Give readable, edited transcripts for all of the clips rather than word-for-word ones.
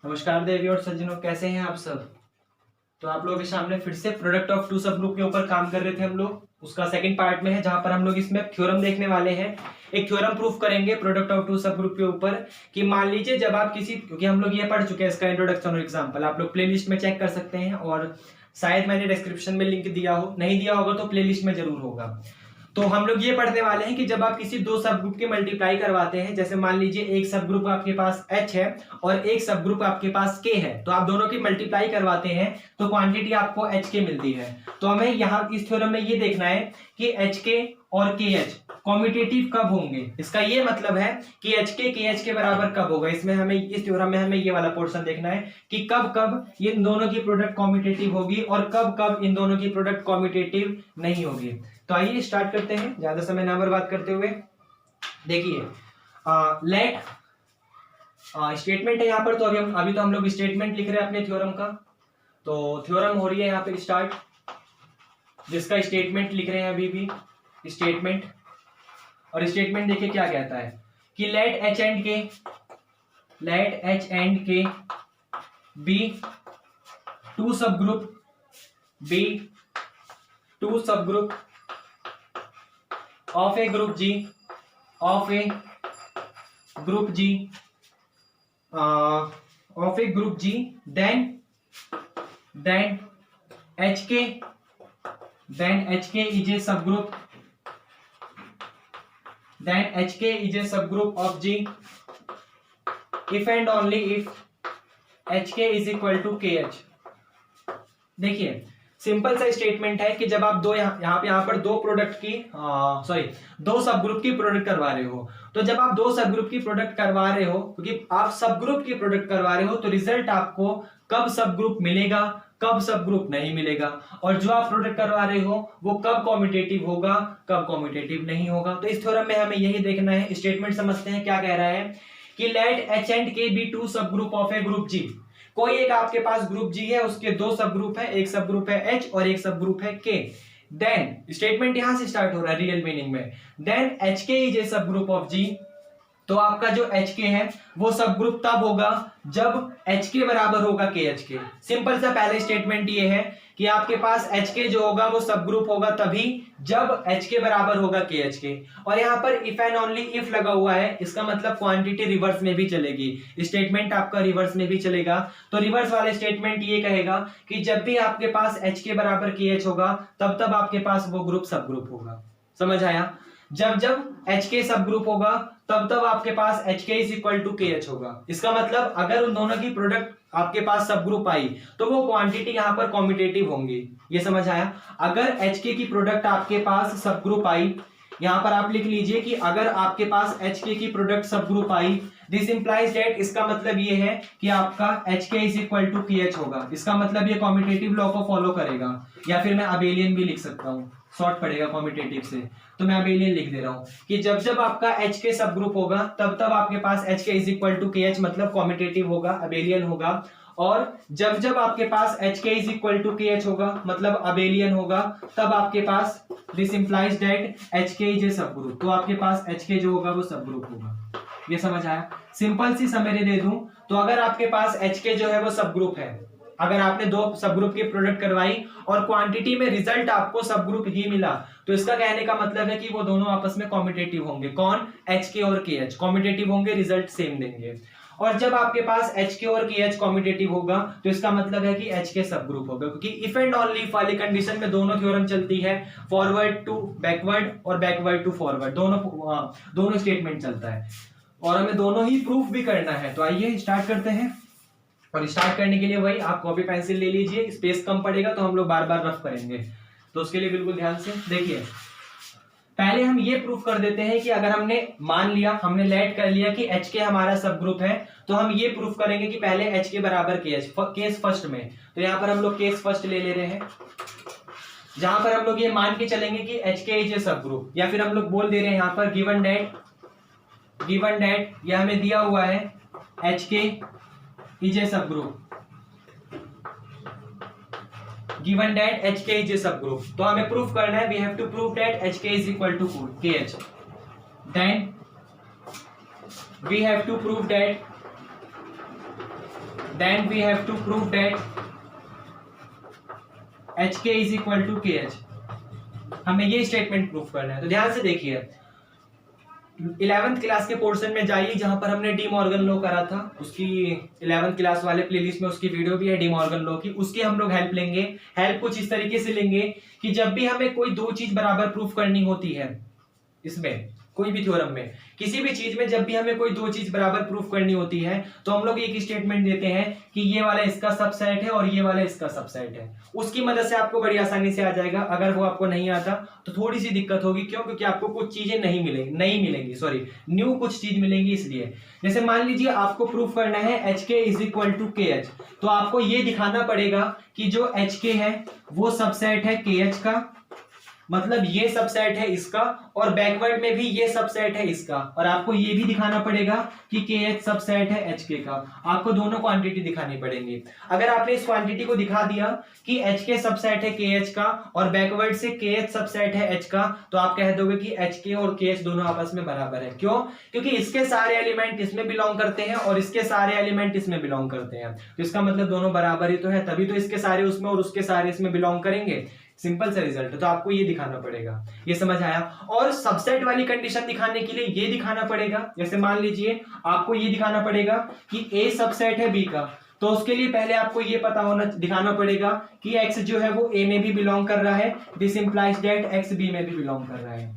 नमस्कार देवी और सज्जनों, कैसे हैं आप सब। तो आप लोगों के सामने फिर से प्रोडक्ट ऑफ टू सब ग्रुप के ऊपर काम कर रहे थे हम लोग। उसका सेकंड पार्ट में है जहां पर हम लोग इसमें थ्योरम देखने वाले हैं। एक थ्योरम प्रूफ करेंगे प्रोडक्ट ऑफ टू सब ग्रुप के ऊपर कि मान लीजिए जब आप किसी, क्योंकि हम लोग ये पढ़ चुके हैं इसका इंट्रोडक्शन और एग्जांपल, आप लोग प्लेलिस्ट में चेक कर सकते हैं और शायद मैंने डिस्क्रिप्शन में लिंक दिया हो, नहीं दिया होगा तो प्लेलिस्ट में जरूर होगा। तो हम लोग ये पढ़ने वाले हैं कि जब आप किसी दो सब ग्रुप की मल्टीप्लाई करवाते हैं, जैसे मान लीजिए एक सब ग्रुप आपके पास H है और एक सब ग्रुप आपके पास K है, तो आप दोनों की मल्टीप्लाई करवाते हैं तो क्वांटिटी आपको HK मिलती है। तो हमें यहाँ इस थ्योरम में ये देखना है कि HK और KH कॉम्यूटेटिव कब होंगे। इसका ये मतलब है कि HK KH के बराबर कब होगा। इसमें हमें इस थ्योरम में हमें ये वाला पोर्शन देखना है कि कब कब ये इन दोनों की प्रोडक्ट कॉम्यूटेटिव होगी और कब कब इन दोनों की प्रोडक्ट कॉम्यूटेटिव नहीं होगी। तो आइए स्टार्ट करते हैं ज्यादा समय ना बर्बाद करते हुए। देखिए लेट स्टेटमेंट है यहाँ पर, तो अभी तो हम लोग स्टेटमेंट लिख रहे हैं अपने थ्योरम का। तो थ्योरम हो रही है यहाँ पे स्टार्ट, जिसका स्टेटमेंट लिख रहे हैं अभी भी स्टेटमेंट। और स्टेटमेंट देखिए क्या कहता है कि let H and K be two subgroup of a group G of a group G then HK is a subgroup of G if and only if HK is equal to KH। देखिए simple सा statement है कि जब आप दो यहाँ पर दो प्रोडक्ट की दो सब ग्रुप की प्रोडक्ट करवा रहे हो, तो जब आप दो सब ग्रुप की प्रोडक्ट करवा रहे हो, क्योंकि आप सब ग्रुप की प्रोडक्ट करवा रहे हो, तो रिजल्ट आपको कब सब ग्रुप मिलेगा कब सब ग्रुप नहीं मिलेगा, और जो आप प्रोडक्ट करवा रहे हो वो कब कॉम्यूटेटिव होगा कब कॉम्यूटेटिव नहीं होगा। तो इस थ्योरम में हमें यही देखना है। स्टेटमेंट समझते हैं क्या कह रहा है कि let H and K be two subgroup of a group G। कोई एक आपके पास ग्रुप G है, उसके दो सब ग्रुप है, एक सब ग्रुप है H और एक सब ग्रुप है K। देन स्टेटमेंट यहां से स्टार्ट हो रहा है रियल मीनिंग में। Then HK is a subgroup of G। तो आपका जो HK है वो सब ग्रुप तब होगा जब HK बराबर होगा KH के। सिंपल सा पहले स्टेटमेंट ये है कि आपके पास HK जो होगा वो सब ग्रुप होगा तभी जब HK बराबर होगा KH के। और यहाँ पर इफ एंड ओनली इफ लगा हुआ है, इसका मतलब क्वांटिटी रिवर्स में भी चलेगी। स्टेटमेंट आपका रिवर्स में भी चलेगा। तो रिवर्स वाले स्टेटमेंट ये कहेगा कि जब भी आपके पास HK बराबर KH होगा तब तब आपके पास वो ग्रुप सब ग्रुप होगा। समझ आया? जब जब HK सब ग्रुप होगा तब तब आपके पास HK is equal to KH होगा। इसका मतलब अगर उन दोनों की प्रोडक्ट आपके पास सब ग्रुप आई तो वो क्वांटिटी यहाँ पर कॉम्यूटेटिव होंगी। ये समझ आया? अगर HK की प्रोडक्ट आपके पास सब ग्रुप आई, यहाँ पर आप लिख लीजिए कि अगर आपके पास HK की प्रोडक्ट सब ग्रुप आई, दिस इंप्लाइज दैट, इसका मतलब ये है कि आपका HK is equal to KH होगा। इसका मतलब ये कॉम्यूटेटिव लॉ को फॉलो करेगा, या फिर मैं अबेलियन भी लिख सकता हूँ, शॉर्ट पड़ेगा कॉम्यूटेटिव से, तो मैं अबेलियन लिख दे रहा हूं कि जब जब आपका HK सब ग्रुप होगा तब तब आपके पास HK is equal to KH मतलब कॉम्यूटेटिव होगा, अबेलियन होगा। और जब जब आपके पास HK is equal to KH होगा मतलब अबेलियन होगा, तब आपके पास this implies that HK is a subgroup. तो आपके पास HK जो होगा वो सब ग्रुप होगा। ये समझ आया? सिंपल सी समरी दे दूं तो अगर आपके पास HK जो है वो सब ग्रुप है, अगर आपने दो सब ग्रुप की प्रोडक्ट करवाई और क्वांटिटी में रिजल्ट आपको सब ग्रुप ही मिला, तो इसका कहने का मतलब है कि वो दोनों आपस में कॉम्यूटेटिव होंगे। कौन? HK और KH कॉम्यूटेटिव होंगे, रिजल्ट सेम देंगे। और जब आपके पास HK और KH कॉम्यूटेटिव होगा तो इसका मतलब है कि HK सब ग्रुप होगा, क्योंकि इफ एंड ओनली वाली कंडीशन में दोनों थ्योरम चलती है, फॉरवर्ड टू बैकवर्ड और बैकवर्ड टू फॉरवर्ड, दोनों स्टेटमेंट चलता है और हमें दोनों ही प्रूफ भी करना है। तो आइए स्टार्ट करते हैं। और स्टार्ट करने के लिए वही आप कॉपी पेंसिल ले लीजिए, स्पेस कम पड़ेगा तो हम लोग बार बार रफ करेंगे, तो उसके लिए बिल्कुल ध्यान से देखिए। पहले हम ये प्रूफ कर देते हैं कि अगर हमने मान लिया, हमने लेट कर लिया कि HK हमारा सब ग्रुप है, तो हम ये प्रूफ करेंगे कि पहले HK बराबर KH, केस फर्स्ट में। तो यहाँ पर हम लोग केस फर्स्ट ले रहे हैं, जहां पर हम लोग ये मान के चलेंगे कि HK इज ए सब ग्रुप, या फिर हम लोग बोल दे रहे हैं यहाँ पर गिवन डेट यह हमें दिया हुआ है HK is a subgroup, given that HK is a subgroup. तो हमें प्रूफ करना है, we have to prove that HK is equal to KH। Then we have to prove that then we have to prove that HK is equal to KH। हमें ये statement proof करना है। तो ध्यान से देखिए, 11th क्लास के portion में जाइए जहां पर हमने डी मॉर्गन लॉ करा था, उसकी 11th क्लास वाले प्लेलिस्ट में उसकी वीडियो भी है डी मॉर्गन लॉ की, उसकी हम लोग हेल्प लेंगे। हेल्प कुछ इस तरीके से लेंगे कि जब भी हमें कोई दो चीज बराबर प्रूफ करनी होती है, इसमें कोई भी थ्योरम में किसी भी चीज में जब भी हमें कोई दो चीज बराबर प्रूफ करनी होती है तो हम लोग एक स्टेटमेंट देते हैं कि ये वाला इसका सबसेट है और ये वाला इसका सबसेट है। उसकी मदद से आपको बड़ी आसानी से आ जाएगा। अगर वो आपको नहीं आता तो थोड़ी सी दिक्कत होगी। क्यों? क्योंकि आपको कुछ चीजें नहीं मिलेंगी सॉरी न्यू कुछ चीज मिलेंगी। इसलिए जैसे मान लीजिए आपको प्रूफ करना है HK is equal to KH, तो आपको ये दिखाना पड़ेगा कि जो HK है वो सबसेट है KH का, मतलब ये सबसेट है इसका, और बैकवर्ड में भी ये सबसेट है इसका। और आपको ये भी दिखाना पड़ेगा कि KH सबसेट है HK का। आपको दोनों क्वांटिटी दिखानी पड़ेंगी। अगर आपने इस क्वांटिटी को दिखा दिया कि HK सबसेट है KH का और बैकवर्ड से KH सबसेट है H का, तो आप कह दोगे कि HK और KH दोनों आपस में बराबर है। क्यों? क्योंकि इसके सारे एलिमेंट इसमें बिलोंग करते हैं और इसके सारे एलिमेंट इसमें बिलोंग करते हैं, तो इसका मतलब दोनों बराबर ही तो है, तभी तो इसके सारे उसमें और उसके सारे इसमें बिलोंग करेंगे। सिंपल सा रिजल्ट। तो आपको ये दिखाना पड़ेगा। ये समझ आया? और सबसेट वाली कंडीशन दिखाने के लिए ये दिखाना पड़ेगा, जैसे मान लीजिए आपको ये दिखाना पड़ेगा कि A सबसेट है B का, तो उसके लिए पहले आपको ये पता होना दिखाना पड़ेगा कि X जो है वो A में भी बिलोंग कर रहा है, this implies that X B में भी बिलोंग कर रहा है।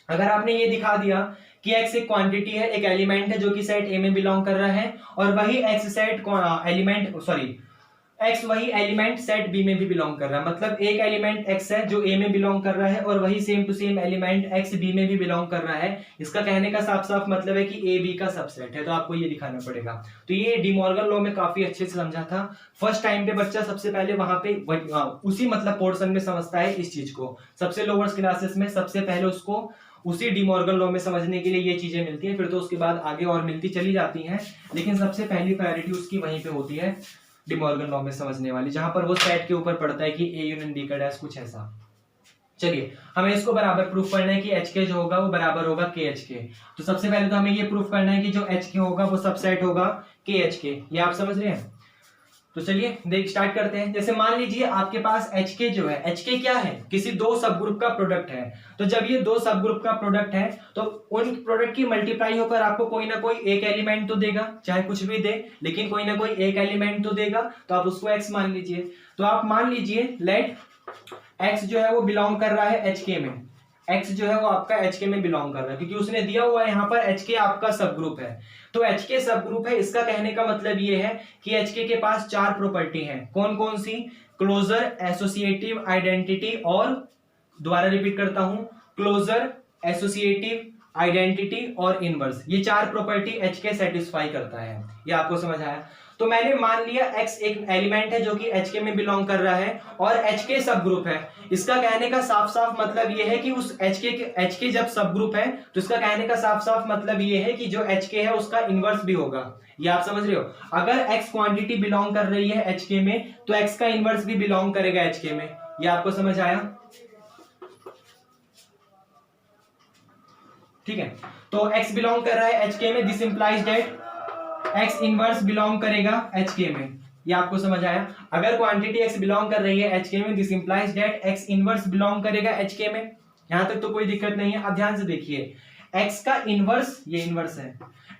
अगर आपने ये दिखा दिया कि X एक क्वांटिटी है, एक एलिमेंट है जो कि सेट A में बिलोंग कर रहा है, और वही X वही एलिमेंट सेट B में भी बिलोंग कर रहा है, मतलब एक एलिमेंट X है जो A में बिलोंग कर रहा है और वही same to same element X B में भी बिलोंग कर रहा है। इसका कहने का साफ साफ मतलब है कि A B का सबसेट है। तो आपको ये दिखाना पड़ेगा। तो ये डी मॉर्गन लॉ में काफी अच्छे से समझा था। फर्स्ट टाइम पे बच्चा सबसे पहले वहां पे उसी मतलब पोर्शन में समझता है इस चीज को। सबसे लोअर्स क्लासेस में सबसे पहले उसको उसी डी मॉर्गन लॉ में समझने के लिए ये चीजें मिलती है, फिर तो उसके बाद आगे और मिलती चली जाती हैं, लेकिन सबसे पहली प्रायोरिटी उसकी वहीं पे होती है डी मॉर्गन लॉ में समझने वाली, जहां पर वो सेट के ऊपर पड़ता है कि A यूनियन B का डैश कुछ ऐसा। चलिए हमें इसको बराबर प्रूफ करना है कि HK जो होगा वो बराबर होगा KH के। तो सबसे पहले तो हमें ये प्रूफ करना है कि जो HK होगा वो सबसेट होगा KH के। ये आप समझ रहे हैं? तो चलिए स्टार्ट करते हैं। जैसे मान लीजिए आपके पास HK जो है, HK क्या है? किसी दो सब ग्रुप का प्रोडक्ट है। तो जब ये दो सब ग्रुप का प्रोडक्ट है तो उन प्रोडक्ट की मल्टीप्लाई होकर आपको कोई ना कोई एक एलिमेंट तो देगा, चाहे कुछ भी दे, लेकिन कोई ना कोई एक एलिमेंट तो देगा। तो आप उसको X मान लीजिए। तो आप मान लीजिए लेट X जो है वो बिलोंग कर रहा है HK में। X जो है वो आपका HK में बिलोंग कर रहा है, क्योंकि उसने दिया हुआ है यहाँ पर HK आपका सब ग्रुप है। तो HK सब ग्रुप है, इसका कहने का मतलब ये है कि HK के पास चार प्रॉपर्टी हैं। कौन कौन सी? क्लोजर, एसोसिएटिव, आइडेंटिटी और, दोबारा रिपीट करता हूं, क्लोजर, एसोसिएटिव, आइडेंटिटी और इनवर्स। ये चार प्रॉपर्टी HK सेटिस्फाई करता है। ये आपको समझ आया? तो मैंने मान लिया X एक एलिमेंट है जो कि HK में बिलोंग कर रहा है और HK सब ग्रुप है। इसका कहने का साफ साफ मतलब ये है कि उस HK जब सब ग्रुप है तो इसका कहने का साफ साफ मतलब ये है कि जो HK है उसका इनवर्स भी होगा। ये आप समझ रहे हो? अगर X क्वांटिटी बिलोंग कर रही है HK में तो X का इनवर्स भी बिलोंग करेगा HK में। ये आपको समझ आया? ठीक है, तो X बिलोंग कर रहा है HK में, this implies that X inverse belong करेगा HK में। ये आपको समझ आया? अगर क्वांटिटी X बिलोंग कर रही है HK में, this implies that X inverse belong करेगा HK में। यहां तक तो कोई दिक्कत नहीं है। अब ध्यान से देखिए, X का इनवर्स, ये इनवर्स है,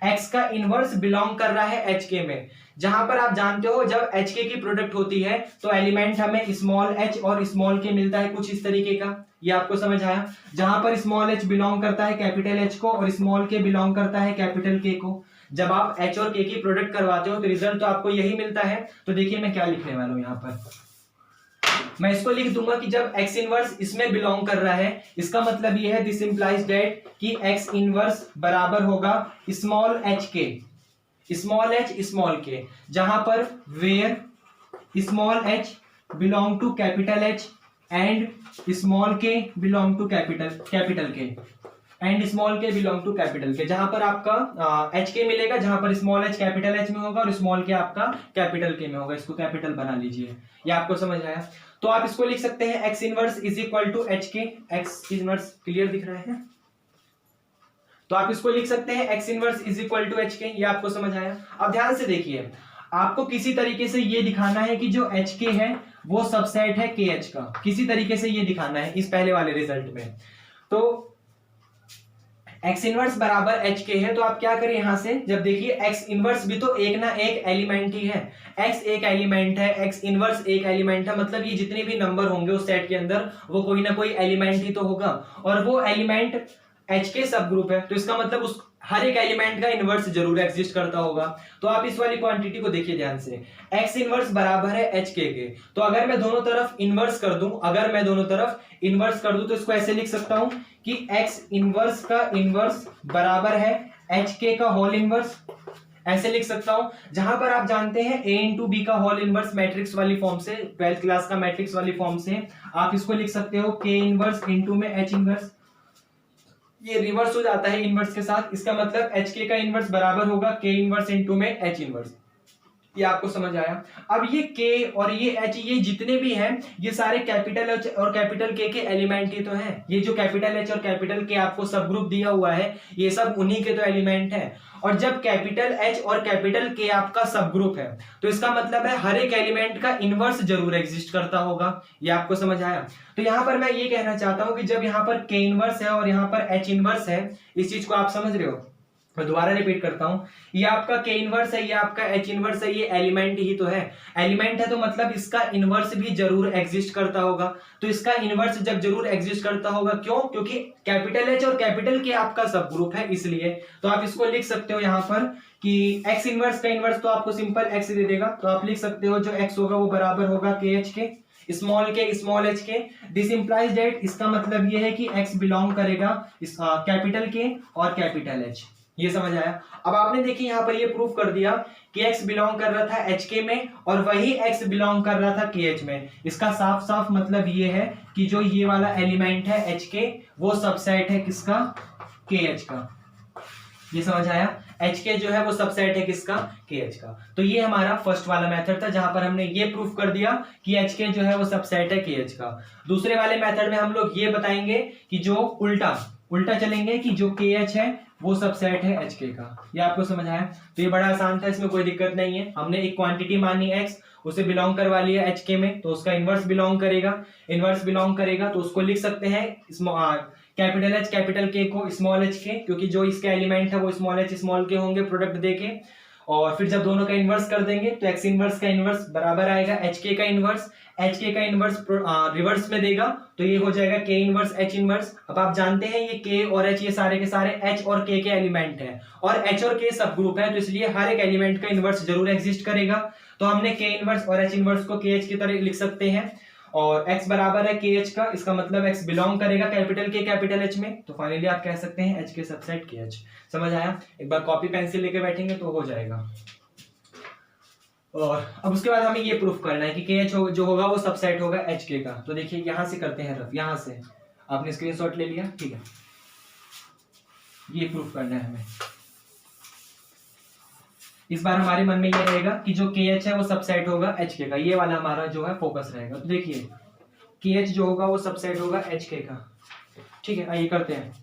X का इनवर्स बिलोंग कर रहा है HK में। जहां पर आप जानते हो जब HK की प्रोडक्ट होती है तो एलिमेंट हमें स्मॉल h और स्मॉल k मिलता है कुछ इस तरीके का। ये आपको समझ आया? जहां पर स्मॉल h बिलोंग करता है कैपिटल H को और स्मॉल k बिलोंग करता है कैपिटल K को। जब आप H और K की प्रोडक्ट करवाते हो तो रिजल्ट तो आपको यही मिलता है। तो देखिए मैं क्या लिखने वाला हूं यहाँ पर, मैं इसको लिख दूंगा कि जब X इनवर्स इसमें बिलोंग कर रहा है, इसका मतलब ये है दिस इंप्लाइज दैट कि X इनवर्स बराबर होगा small h k, small h small k, जहां पर where small h belong to capital H and small k belong to capital K and small k belong to capital K। जहां पर आपका HK मिलेगा, जहां पर स्मॉल h कैपिटल H में होगा और स्मॉल k आपका कैपिटल K में होगा। इसको कैपिटल बना लीजिए। ये आपको समझ आया? तो आप इसको लिख सकते हैं X inverse is equal to HK। X inverse clear दिख रहा है? तो आप इसको लिख सकते हैं X inverse is equal to HK। ये आपको समझ आया? अब ध्यान से देखिए, आपको किसी तरीके से ये दिखाना है कि जो एच के है वो सबसेट है के एच का, किसी तरीके से ये दिखाना है इस पहले वाले रिजल्ट में। तो एक्स इनवर्स बराबर एच के है, तो आप क्या करें यहां से, जब देखिए एक्स इनवर्स भी तो एक ना एक एलिमेंट ही है, एक्स एक एलिमेंट है, एक्स इनवर्स एक एलिमेंट है, मतलब ये जितने भी नंबर होंगे उस सेट के अंदर वो कोई ना कोई एलिमेंट ही तो होगा, और वो एलिमेंट एच के सब ग्रुप है, तो इसका मतलब उस हर एक एलिमेंट का इनवर्स जरूर एग्जिस्ट करता होगा। तो आप इस वाली क्वांटिटी को देखिए ध्यान से, एक्स इनवर्स बराबर है एच के, तो अगर मैं दोनों तरफ इनवर्स कर दूं, अगर मैं दोनों तरफ इनवर्स कर दूं तो इसको ऐसे लिख सकता हूं कि एक्स इनवर्स का इनवर्स बराबर है एच के का होल इनवर्स, ऐसे लिख सकता हूं, जहां पर आप जानते हैं a इंटू बी का होल इनवर्स मैट्रिक्स वाली फॉर्म से, 12th क्लास का मैट्रिक्स वाली फॉर्म से आप इसको लिख सकते हो k इनवर्स इंटू में h इनवर्स, ये रिवर्स हो जाता है इनवर्स के साथ, इसका मतलब एच के का इनवर्स बराबर होगा के इनवर्स इंटू में एच इनवर्स। ये आपको समझ आया। अब ये के और ये एच, ये जितने भी हैं ये सारे कैपिटल एच और कैपिटल के एलिमेंट ही तो हैं। ये जो कैपिटल एच और कैपिटल के आपको सब ग्रुप दिया हुआ है ये सब उन्हीं के तो एलिमेंट हैं, और जब कैपिटल एच और कैपिटल के आपका सब ग्रुप है तो इसका मतलब है हर एक एलिमेंट का इनवर्स जरूर एग्जिस्ट करता होगा। ये आपको समझ आया। तो यहां पर मैं ये कहना चाहता हूं कि जब यहां पर के इनवर्स है और यहां पर एच इनवर्स है, इस चीज को आप समझ रहे हो, मैं दोबारा रिपीट करता हूं, ये आपका के इनवर्स है, ये आपका एच इनवर्स है, ये एलिमेंट ही तो है, एलिमेंट है तो मतलब इसका इनवर्स भी जरूर एग्जिस्ट करता होगा। तो इसका इनवर्स जब जरूर एग्जिस्ट करता होगा, क्यों? क्योंकि कैपिटल एच और कैपिटल के आपका सब ग्रुप है, इसलिए। तो आप इसको लिख सकते हो यहां पर कि एक्स इनवर्स का इनवर्स तो आपको सिंपल एक्स दे देगा, तो आप लिख सकते हो जो एक्स होगा वो बराबर होगा के एच के स्मॉल एच के। दिस इंप्लाइज दैट, इसका मतलब ये है कि एक्स बिलोंग करेगा कैपिटल के और कैपिटल एच। ये समझ आया। अब आपने देखिए यहां पर ये प्रूफ कर दिया कि x बिलोंग कर रहा था एच के में और वही x बिलोंग कर रहा था के एच में। इसका साफ साफ मतलब ये है कि जो ये वाला एलिमेंट है एच के वो सबसेट है किसका? के एच का। ये समझ आया। एच के जो है वो सबसेट है किसका? के एच का। तो ये हमारा फर्स्ट वाला मेथड था जहां पर हमने ये प्रूफ कर दिया कि एच के जो है वो सबसेट है के एच का। दूसरे वाले मेथड में हम लोग ये बताएंगे कि जो उल्टा चलेंगे कि जो के एच है वो सबसेट है एच के का। ये आपको समझ आया। तो ये बड़ा आसान था, इसमें कोई दिक्कत नहीं है। हमने एक क्वांटिटी मानी एक्स, उसे बिलोंग करवा लिया एच के में, तो उसका इनवर्स बिलोंग करेगा तो उसको लिख सकते हैं कैपिटल एच कैपिटल के को स्मॉल एच के, क्योंकि जो इसके एलिमेंट है वो स्मॉल एच स्मॉल के होंगे प्रोडक्ट देके। और फिर जब दोनों का इनवर्स कर देंगे तो एक्स इनवर्स का इनवर्स बराबर आएगा एच के का इनवर्स रिवर्स में देगा तो ये हो जाएगा के इनवर्स एच इनवर्स। अब आप जानते हैं ये के और एच ये सारे के सारे एच और के एलिमेंट हैं और एच और के सब ग्रुप है, तो इसलिए हर एक एलिमेंट का इनवर्स जरूर एग्जिस्ट करेगा। तो हमने के इनवर्स और एच इनवर्स को के एच की तरह लिख सकते हैं और x बराबर है के एच का, इसका मतलब x बिलोंग करेगा कैपिटल के कैपिटल एच में, तो फाइनली आप कह सकते हैं एच के सबसेट के एच। समझ आया। एक बार कॉपी पेंसिल लेके बैठेंगे तो हो जाएगा। और अब उसके बाद हमें ये प्रूफ करना है कि के एच जो होगा वो सबसेट होगा एच के का। तो देखिए यहां से करते हैं रफ, यहां से आपने स्क्रीनशॉट ले लिया, ठीक है। ये प्रूफ करना है हमें। इस बार हमारे मन में ये रहेगा कि जो के एच है वो सबसेट होगा एच के का, ये वाला हमारा जो है फोकस रहेगा। तो देखिए के एच जो होगा वो सबसेट होगा एच के का, ठीक है। आइए करते हैं।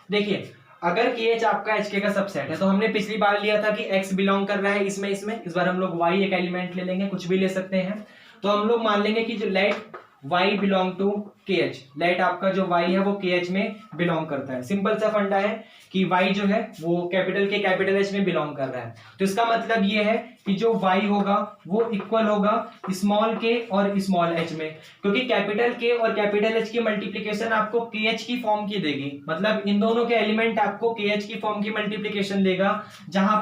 देखिए अगर के एच आपका एच के का सबसेट है तो हमने पिछली बार लिया था कि एक्स बिलोंग कर रहा है इसमें इस बार हम लोग वाई एक एलिमेंट ले लेंगे, कुछ भी ले सकते हैं। तो हम लोग मान लेंगे कि जो लेट y बिलोंग टू के एच, लेट आपका जो y है वो के एच में बिलोंग करता है। सिंपल सा फंडा है कि y जो है वो कैपिटल के कैपिटल एच में बिलोंग कर रहा है, तो इसका मतलब ये है कि जो y होगा वो इक्वल होगा स्मॉल के और स्मॉल h में, क्योंकि कैपिटल के और कैपिटल एच की मल्टीप्लीकेशन आपको के एच की फॉर्म की देगी, मतलब इन दोनों के एलिमेंट आपको के एच की फॉर्म की मल्टीप्लीकेशन देगा, जहां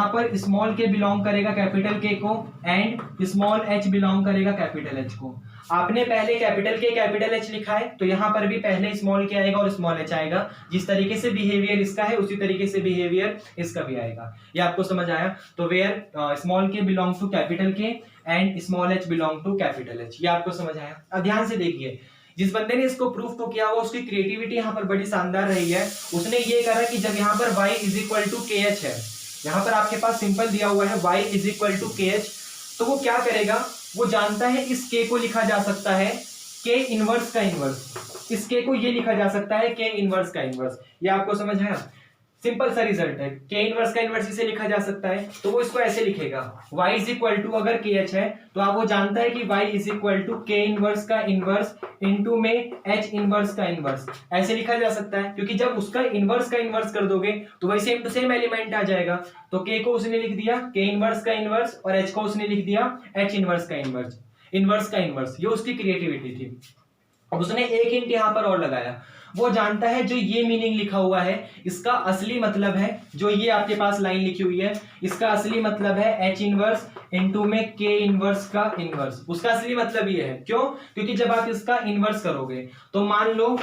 पर स्मॉल के बिलोंग करेगा कैपिटल के को एंड स्मॉल एच बिलोंग करेगा कैपिटल एच को। आपने पहले कैपिटल के कैपिटल एच लिखा है तो यहां पर भी पहले स्मॉल के आएगा और स्मॉल एच आएगा। जिस तरीके से बिहेवियर इसका है उसी तरीके से बिहेवियर इसका भी आएगा। ये आपको समझ आया। तो where small K belong to capital K and small H belong to capital H. ये आपको समझ आया। अब ध्यान से देखिए, जिस बंदे ने इसको प्रूफ तो किया हुआ उसकी क्रिएटिविटी यहाँ पर बड़ी शानदार रही है। उसने ये करा कि जब यहाँ पर y इज इक्वल टू के एच है, यहां पर आपके पास सिंपल दिया हुआ है y इज इक्वल टू के एच, तो वो क्या करेगा, वो जानता है इस k को लिखा जा सकता है k इनवर्स का इनवर्स, इस k को ये लिखा जा सकता है k इनवर्स का इनवर्स। ये आपको समझ आया। सिंपल सा रिजल्ट है, के इनवर्स का इनवर्स इसे लिखा जा सकता है, तो वो इसको ऐसे लिखेगा y इज इक्वल टू, अगर के एच है तो आप वो जानता है कि y इज इक्वल टू के इनवर्स का इनवर्स इंटू में h इनवर्स का इनवर्स, ऐसे लिखा जा सकता है, क्योंकि जब उसका इनवर्स का इनवर्स कर दोगे तो वही सेम टू सेम एलिमेंट आ जाएगा। तो k को उसने लिख दिया के इनवर्स का इनवर्स और h को उसने लिख दिया h इनवर्स का इनवर्स, इनवर्स का इनवर्स, ये उसकी क्रिएटिविटी थी। अब उसने एक हिंट यहां पर और लगाया, वो जानता है जो ये मीनिंग लिखा हुआ है इसका असली मतलब है, जो ये आपके पास लाइन लिखी हुई है इसका असली मतलब है h इनवर्स इनटू में k इनवर्स का इनवर्स, उसका असली मतलब ये है। क्यों? क्योंकि जब आप इसका इनवर्स करोगे तो मान लो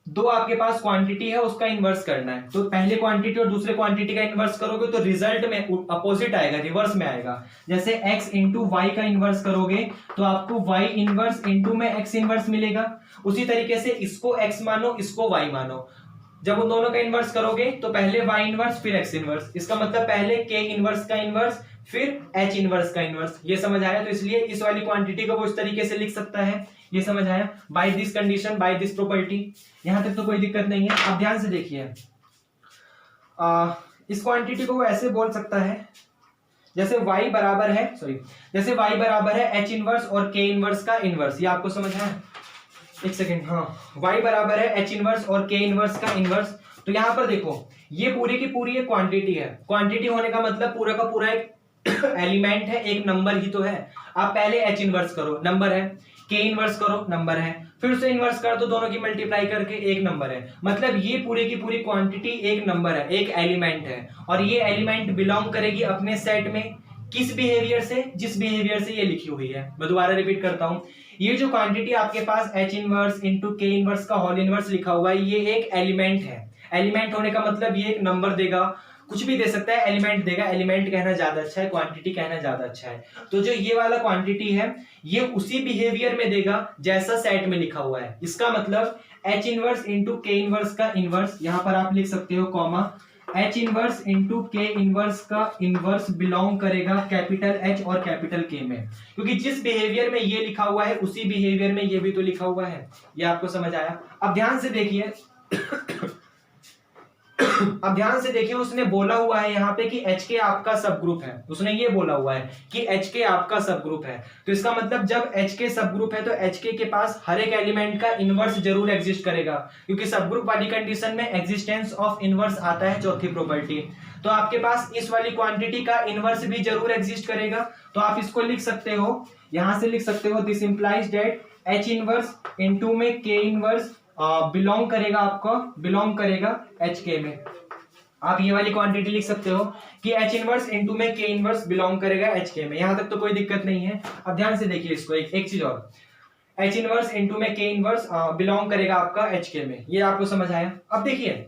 दो आपके पास क्वांटिटी है, उसका इनवर्स करना है, तो पहले क्वांटिटी और दूसरे क्वांटिटी का इनवर्स करोगे तो रिजल्ट में अपोजिट आएगा, रिवर्स में आएगा। जैसे x इंटू वाई का इनवर्स करोगे तो आपको y इनवर्स इंटू में x इनवर्स मिलेगा। उसी तरीके से इसको x मानो, इसको y मानो, जब उन दोनों का इनवर्स करोगे तो पहले y इनवर्स फिर x इनवर्स, इसका मतलब पहले k इनवर्स का इनवर्स फिर h इनवर्स का इनवर्स। ये समझ आया? तो इसलिए इस वाली क्वांटिटी को वो इस तरीके से लिख सकता है, ये समझ आया? By this condition, by this property. यहां तक तो कोई दिक्कत नहीं है। आप ध्यान से देखिए, इस क्वांटिटी को वो ऐसे बोल सकता है जैसे y बराबर है, जैसे y बराबर है h इनवर्स और k इनवर्स का इनवर्स। ये आपको समझ आया? एक सेकेंड, हाँ, y बराबर है h इनवर्स और k इनवर्स का इनवर्स। तो यहां पर देखो ये पूरी की पूरी एक क्वांटिटी है, क्वांटिटी होने का मतलब पूरा का पूरा एक एलिमेंट है, एक नंबर ही तो है। आप पहले h इनवर्स करो, नंबर है, k इनवर्स करो, नंबर है, फिर से इनवर्स कर दो, दोनों की मल्टीप्लाई करके एक नंबर है। मतलब ये पूरी की पूरी क्वांटिटी एक नंबर है, एक एलिमेंट है, और ये एलिमेंट बिलोंग करेगी अपने सेट में किस बिहेवियर से? जिस बिहेवियर से ये लिखी हुई है। मैं दोबारा रिपीट करता हूं, ये जो क्वांटिटी आपके पास h इनवर्स इंटू के इनवर्स का होल इनवर्स लिखा हुआ है, ये एक एलिमेंट है। एलिमेंट होने का मतलब ये एक नंबर देगा, कुछ भी दे सकता है, एलिमेंट देगा। एलिमेंट कहना ज्यादा अच्छा है, क्वांटिटी कहना ज्यादा अच्छा है। तो जो ये वाला क्वांटिटी है ये उसी बिहेवियर में देगा जैसा सेट में लिखा हुआ है। इसका मतलब h इनवर्स इंटू के इनवर्स का इनवर्स, यहां पर आप लिख सकते हो कॉमा, h इनवर्स इंटू के इनवर्स का इनवर्स बिलोंग करेगा कैपिटल H और कैपिटल K में, क्योंकि जिस बिहेवियर में ये लिखा हुआ है उसी बिहेवियर में ये भी तो लिखा हुआ है। ये आपको समझ आया? अब ध्यान से देखिए अब ध्यान से देखिए, उसने बोला हुआ है यहाँ पे कि HK आपका सब ग्रुप है, उसने ये बोला हुआ है कि HK आपका सब ग्रुप है। तो इसका मतलब जब HK सब ग्रुप है तो HK के पास हर एक एलिमेंट का इनवर्स जरूर एग्जिस्ट करेगा, क्योंकि सब ग्रुप वाली कंडीशन में एग्जिस्टेंस ऑफ इनवर्स आता है, चौथी प्रॉपर्टी। तो आपके पास इस वाली क्वांटिटी का इनवर्स भी जरूर एग्जिस्ट करेगा। तो आप इसको लिख सकते हो, यहां से लिख सकते हो, this implies that H inverse into में K इनवर्स बिलोंग करेगा, आपका बिलोंग करेगा HK में। आप ये वाली क्वांटिटी लिख सकते हो कि H इनवर्स इंटू में K इनवर्स बिलोंग करेगा HK में। यहां तक तो कोई दिक्कत नहीं है। अब ध्यान से देखिए इसको, एक चीज और, H इनवर्स इंटू में K इनवर्स बिलोंग करेगा आपका HK में। ये आपको समझ आया? अब देखिए,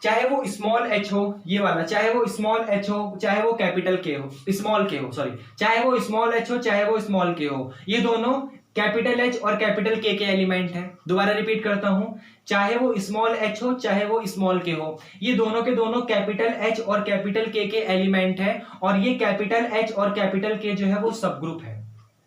चाहे वो स्मॉल h हो, ये वाला, चाहे वो स्मॉल h हो, चाहे वो कैपिटल K हो, स्मॉल k हो, सॉरी, चाहे वो स्मॉल h हो, चाहे वो स्मॉल k हो, ये दोनों कैपिटल H और कैपिटल K के एलिमेंट हैं। दोबारा रिपीट करता हूं, चाहे वो स्मॉल h हो, चाहे वो स्मॉल k हो, ये दोनों के दोनों कैपिटल H और कैपिटल K के एलिमेंट हैं, और ये कैपिटल H और कैपिटल K जो है वो सब ग्रुप है।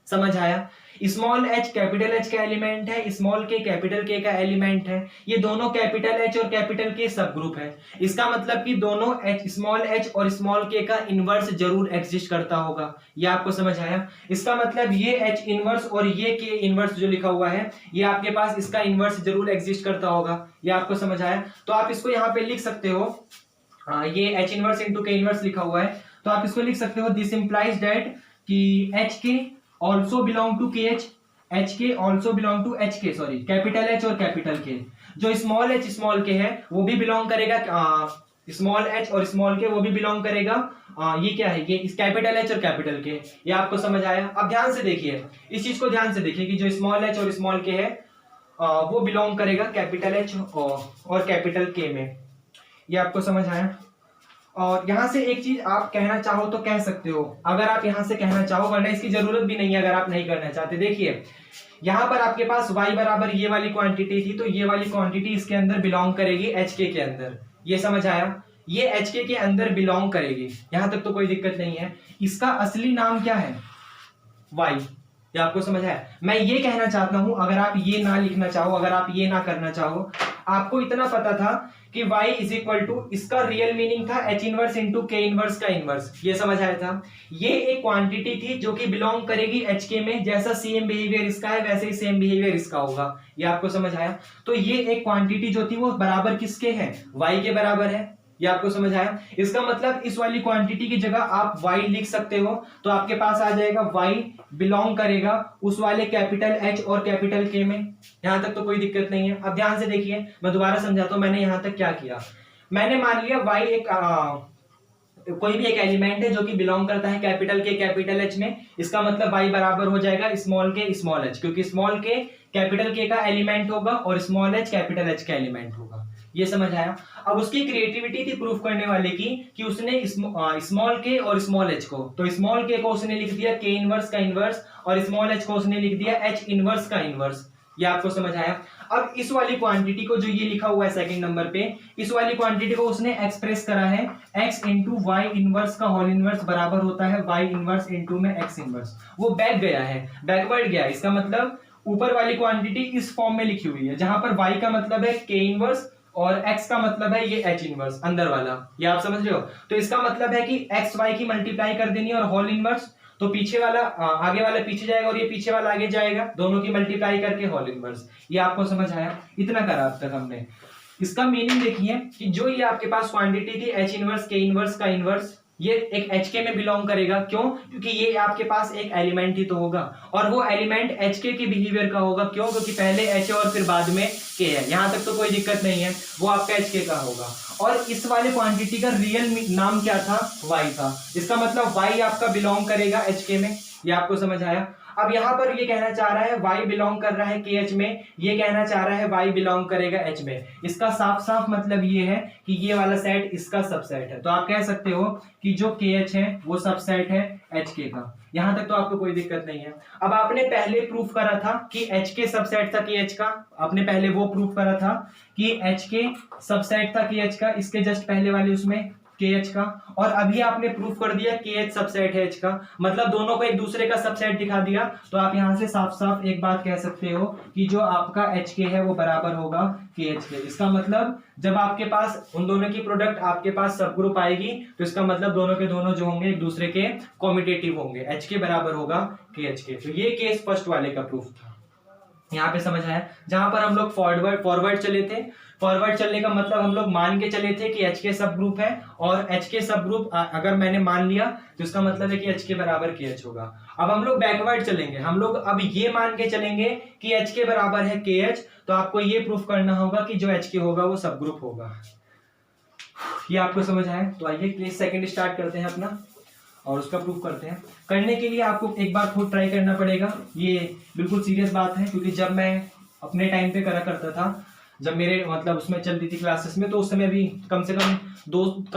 समझ आया? स्मॉल h कैपिटल H का एलिमेंट है, स्मॉल k कैपिटल K का एलिमेंट है, ये दोनों कैपिटल H और कैपिटल K सब ग्रुप है। इसका मतलब कि दोनों स्मॉल h और स्मॉल k का इनवर्स जरूर एग्जिस्ट करता होगा। ये आपको समझ आया? इसका मतलब ये h इनवर्स और ये k इनवर्स जो लिखा हुआ है, ये आपके पास इसका इनवर्स जरूर एग्जिस्ट करता होगा। ये आपको समझ आया? तो आप इसको यहाँ पे लिख सकते हो, ये h inverse into k inverse लिखा हुआ है, तो आप इसको लिख सकते हो, दिस इंप्लाइज दैट कि HK also belong to KH, HK also belong to HK, sorry, capital H और कैपिटल K। जो स्मॉल h स्मॉल k है वो भी बिलोंग करेगा, स्मॉल h और स्मॉल k वो भी बिलोंग करेगा, ये क्या है, ये कैपिटल H और कैपिटल K। ये आपको समझ आया? अब ध्यान से देखिए, इस चीज को ध्यान से देखिए कि जो स्मॉल h और स्मॉल k है वो बिलोंग करेगा कैपिटल H और कैपिटल K में। ये आपको समझ आया? और यहां से एक चीज आप कहना चाहो तो कह सकते हो, अगर आप यहां से कहना चाहो, वरना इसकी जरूरत भी नहीं है अगर आप नहीं करना चाहते। देखिए यहां पर आपके पास y बराबर ये वाली क्वांटिटी थी, तो ये वाली क्वांटिटी इसके अंदर बिलोंग करेगी HK के अंदर। ये समझ आया? ये HK के अंदर बिलोंग करेगी, यहां तक तो कोई दिक्कत नहीं है। इसका असली नाम क्या है? y। ये आपको समझ है? मैं ये कहना चाहता हूं, अगर आप ये ना लिखना चाहो, अगर आप ये ना करना चाहो, आपको इतना पता था कि y इज इक्वल टू, इसका रियल मीनिंग था h inverse into k inverse का इनवर्स, ये समझ आया था? ये एक क्वांटिटी थी जो कि बिलोंग करेगी hk में, जैसा सेम बिहेवियर इसका है वैसे ही सेम बिहेवियर इसका होगा, ये आपको समझ आया? तो ये एक क्वांटिटी जो थी वो बराबर किसके है? y के बराबर है, ये आपको समझ आया? इसका मतलब इस वाली क्वांटिटी की जगह आप y लिख सकते हो, तो आपके पास आ जाएगा y बिलोंग करेगा उस वाले कैपिटल H और कैपिटल K में। यहां तक तो कोई दिक्कत नहीं है। अब ध्यान से देखिए, मैं दोबारा समझाता हूं मैंने यहां तक क्या किया। मैंने मान लिया y एक कोई भी एक एलिमेंट है जो कि बिलोंग करता है कैपिटल के कैपिटल एच में, इसका मतलब y बराबर हो जाएगा स्मॉल के स्मॉल एच, क्योंकि स्मॉल के कैपिटल के का एलिमेंट होगा और स्मॉल एच कैपिटल एच का एलिमेंट होगा, ये समझ आया? अब उसकी क्रिएटिविटी थी प्रूफ करने वाले की कि उसने स्मॉल के और स्मॉल एच को, तो स्मॉल के को उसने लिख दिया के इनवर्स का इनवर्स और स्मॉल एच को उसने लिख दिया एच इनवर्स का इनवर्स, ये आपको समझ आया? अब इस वाली क्वांटिटी को जो ये लिखा हुआ है सेकंड नंबर पे, इस वाली क्वांटिटी को उसने एक्सप्रेस करा है x इंटू वाई इनवर्स का होल इनवर्स बराबर होता है y इनवर्स इंटू में x इनवर्स। वो बैक गया है, बैकवर्ड गया है, इसका मतलब ऊपर वाली क्वांटिटी इस फॉर्म में लिखी हुई है जहां पर y का मतलब है k इनवर्स और x का मतलब है ये h इनवर्स अंदर वाला, ये आप समझ रहे हो? तो इसका मतलब है कि x y की मल्टीप्लाई कर देनी और होल इनवर्स, तो पीछे वाला आगे वाला पीछे जाएगा और ये पीछे वाला आगे जाएगा, दोनों की मल्टीप्लाई करके होल इनवर्स, ये आपको समझ आया? इतना करा अब तक हमने। इसका मीनिंग देखिए कि जो ये आपके पास क्वांटिटी थी h इनवर्स के इनवर्स का इनवर्स, ये एक hk में बिलोंग करेगा, क्यों? क्योंकि ये आपके पास एक एलिमेंट ही तो होगा और वो एलिमेंट hk की बिहेवियर का होगा, क्यों? क्योंकि पहले h और फिर बाद में k है, यहां तक तो कोई दिक्कत नहीं है, वो आपका hk का होगा। और इस वाले क्वांटिटी का रियल नाम क्या था? y था, इसका मतलब y आपका बिलोंग करेगा hk में, ये आपको समझ आया? अब यहां पर ये कहना चाह रहा है y बिलोंग कर रहा है kh में, ये कहना चाह रहा है y बिलोंग करेगा h में, इसका साफ साफ मतलब ये है कि ये वाला सेट इसका सबसेट है, तो आप कह सकते हो कि जो kh है वो सबसेट है hk का। यहां तक तो आपको कोई दिक्कत नहीं है। अब आपने पहले प्रूफ करा था कि hk सबसेट था kh का, आपने पहले वो प्रूफ करा था कि hk सबसेट था kh का, इसके जस्ट पहले वाले उसमें KH का, और अभी आपने प्रूफ कर दिया KH सबसेट है H का, मतलब दोनों को एक दूसरे का सबसेट दिखा दिया, तो आप यहां से साफ साफ एक बात कह सकते हो कि जो आपका HK है वो बराबर होगा KH के। इसका मतलब जब आपके पास उन दोनों की प्रोडक्ट आपके पास सब ग्रुप आएगी तो इसका मतलब दोनों के दोनों जो होंगे एक दूसरे के कॉम्पिटिटिव होंगे, HK बराबर होगा KH के। तो ये केस फर्स्ट वाले का प्रूफ था, यहाँ पे समझ आया? जहां पर हम लोग फॉरवर्ड चले थे, फॉरवर्ड चलने का मतलब हम लोग मान के चले थे कि HK सब ग्रुप है और HK सब ग्रुप अगर मैंने मान लिया तो इसका मतलब है कि HK बराबर KH होगा। अब हम लोग बैकवर्ड चलेंगे, हम लोग अब ये मान के चलेंगे कि HK बराबर है KH, तो आपको ये प्रूफ करना होगा कि जो HK होगा वो सब ग्रुप होगा। ये आपको समझ आया? तो आइए केस सेकंड स्टार्ट करते हैं अपना और उसका प्रूफ करते हैं। करने के लिए आपको एक बार खुद ट्राई करना पड़ेगा, ये बिल्कुल सीरियस बात है, क्योंकि जब मैं अपने टाइम पे करा करता था, जब मेरे मतलब उसमें चलती थी क्लासेस में, तो उस समय भी कम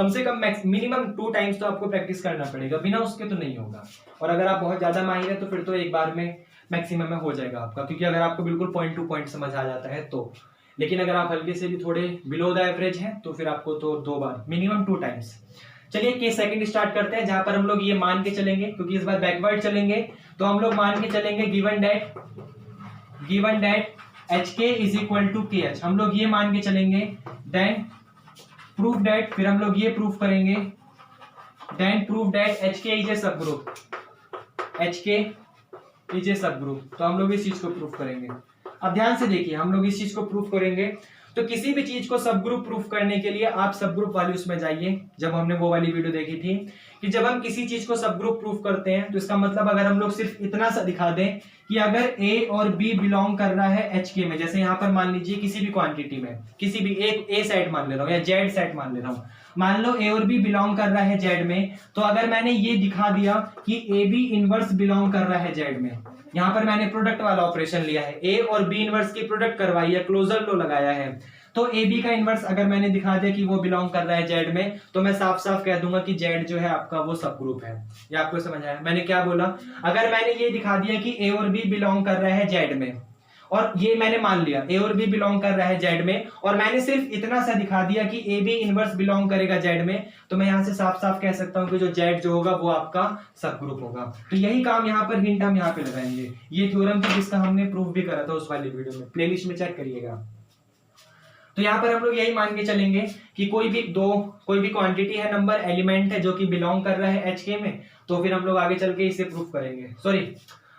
से कम मिनिमम 2 टाइम्स तो आपको प्रैक्टिस करना पड़ेगा, बिना उसके तो नहीं होगा। और अगर आप बहुत ज्यादा माहिर है तो फिर तो एक बार में मैक्सिमम में हो जाएगा आपका, क्योंकि अगर आपको बिल्कुल पॉइंट टू पॉइंट समझ आ जाता है तो। लेकिन अगर आप हल्के से भी थोड़े बिलो द एवरेज हैं तो फिर आपको तो 2 बार मिनिमम 2 टाइम्स। चलिए केस सेकंड स्टार्ट करते हैं, जहां पर हम लोग ये मान के चलेंगे, क्योंकि इस बार बैकवर्ड चलेंगे, तो हम लोग मान के चलेंगे given that HK is equal to KH, हम लोग ये मान के चलेंगे। देन प्रूफ दैट, फिर हम लोग ये प्रूफ करेंगे, then proof that HK is a subgroup, HK is a subgroup, तो हम लोग इस चीज को प्रूफ करेंगे। अब ध्यान से देखिए, हम लोग इस चीज को प्रूफ करेंगे, तो किसी भी चीज को सब ग्रुप प्रूफ करने के लिए आप सब ग्रुप वाली उसमें जाइए, जब हमने वो वाली वीडियो देखी थी कि जब हम किसी चीज को सब ग्रुप प्रूफ करते हैं तो इसका मतलब अगर हम लोग सिर्फ इतना सा दिखा दें कि अगर A और B बिलोंग कर रहा है HK में, जैसे यहाँ पर मान लीजिए किसी भी क्वांटिटी में, किसी भी एक A सेट मान ले रहा हूँ या Z सेट मान ले रहा हूँ, मान लो A और B बिलोंग कर रहा है Z में, तो अगर मैंने ये दिखा दिया कि AB इनवर्स बिलोंग कर रहा है Z में, यहाँ पर मैंने प्रोडक्ट वाला ऑपरेशन लिया है, A और B इनवर्स की प्रोडक्ट करवाई है, क्लोजर लो लगाया है, तो AB का इनवर्स अगर मैंने दिखा दिया कि वो बिलोंग कर रहा है Z में, तो मैं साफ साफ कह दूंगा कि Z जो है आपका वो सब ग्रुप है। ये आपको समझ आया? मैंने क्या बोला? अगर मैंने ये दिखा दिया कि A और B बिलोंग कर रहा है Z में और ये मैंने मान लिया ए और बी बिलोंग कर रहा है जेड में, और मैंने सिर्फ इतना सा दिखा दिया कि ए बी इनवर्स बिलोंग करेगा जेड में, तो मैं यहां से साफ साफ कह सकता हूं कि जो जेड जो होगा वो आपका सब ग्रुप होगा। तो यही काम यहाँ पर हिंट हम यहाँ पे लगाएंगे। ये थ्योरम था जिसका हमने प्रूफ भी करा था उस वाली वीडियो में, प्लेलिस्ट में चेक करिएगा। तो यहाँ पर हम लोग यही मान के चलेंगे कि कोई भी क्वांटिटी है, नंबर एलिमेंट है जो कि बिलोंग कर रहा है एच के में, तो फिर हम लोग आगे चल के इसे प्रूफ करेंगे। सॉरी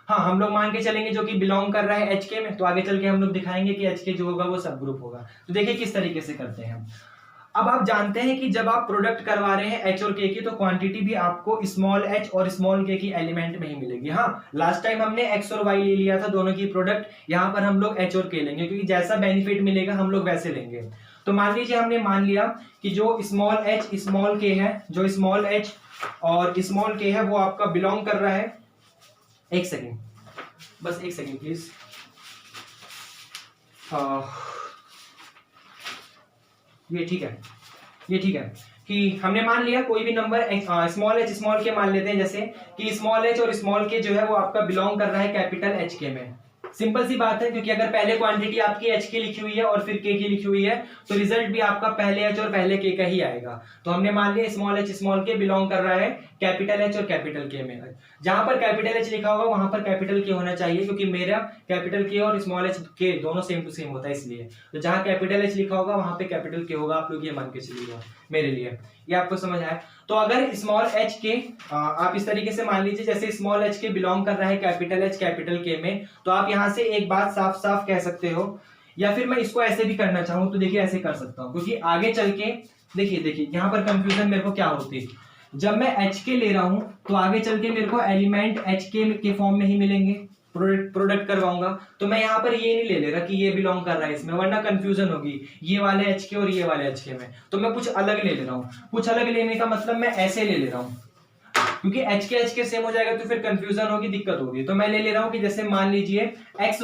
हाँ, हम लोग मान के चलेंगे जो कि बिलोंग कर रहा है एच के में, तो आगे चल के हम लोग दिखाएंगे कि एच के जो होगा वो सब ग्रुप होगा। तो देखिए किस तरीके से करते हैं हम। अब आप जानते हैं कि जब आप प्रोडक्ट करवा रहे हैं एच और के की, तो क्वांटिटी भी आपको स्मॉल एच और स्मॉल के की एलिमेंट में ही मिलेगी। हाँ, लास्ट टाइम हमने एक्स और वाई ले लिया था दोनों की प्रोडक्ट, यहाँ पर हम लोग एच और के लेंगे क्योंकि जैसा बेनिफिट मिलेगा हम लोग वैसे लेंगे। तो मान लीजिए हमने मान लिया कि जो स्मॉल एच स्मॉल के है, जो स्मॉल एच और स्मॉल के है वो आपका बिलोंग कर रहा है, एक सेकेंड बस एक सेकेंड प्लीज। ये ठीक है कि हमने मान लिया कोई भी नंबर स्मॉल एच स्मॉल के मान लेते हैं, जैसे कि स्मॉल एच और स्मॉल के जो है वो आपका बिलोंग कर रहा है कैपिटल एच के में। सिंपल सी बात है, क्योंकि अगर पहले क्वांटिटी आपकी एच की लिखी हुई है और फिर के की लिखी हुई है, तो रिजल्ट भी आपका पहले एच और पहले के का ही आएगा। तो हमने मान लिया small H small K belong कर रहा है कैपिटल एच और कैपिटल के में। जहां पर कैपिटल एच लिखा होगा वहां पर कैपिटल के होना चाहिए, क्योंकि मेरा कैपिटल के और स्मॉल एच के दोनों सेम टू सेम होता है, इसलिए तो जहां कैपिटल एच लिखा होगा वहां पे कैपिटल के होगा। आप लोग ये मान के चलिएगा मेरे लिए, ये आपको समझ आया। तो अगर स्मॉल एच के आप इस तरीके से मान लीजिए जैसे स्मॉल एच के बिलोंग कर रहा है कैपिटल एच कैपिटल के में, तो आप यहां से एक बात साफ साफ कह सकते हो, या फिर मैं इसको ऐसे भी करना चाहूं तो देखिए ऐसे कर सकता हूं, क्योंकि आगे चल के देखिए यहाँ पर कंफ्यूजन मेरे को क्या होती, जब मैं एच के ले रहा हूं तो आगे चल के मेरे को एलिमेंट एच के फॉर्म में ही मिलेंगे, प्रोडक्ट करवाऊंगा, तो मैं यहाँ पर ये नहीं ले ले रहा कि ये बिलोंग कर रहा है इसमें, वरना कंफ्यूजन होगी ये वाले एच के और ये वाले एच के में, तो मैं कुछ अलग ले ले रहा हूँ। कुछ अलग लेने का मतलब मैं ऐसे ले रहा हूँ, क्योंकि एच के सेम हो जाएगा तो फिर कंफ्यूजन होगी, दिक्कत होगी। तो मैं ले रहा हूँ कि जैसे मान लीजिए एक्स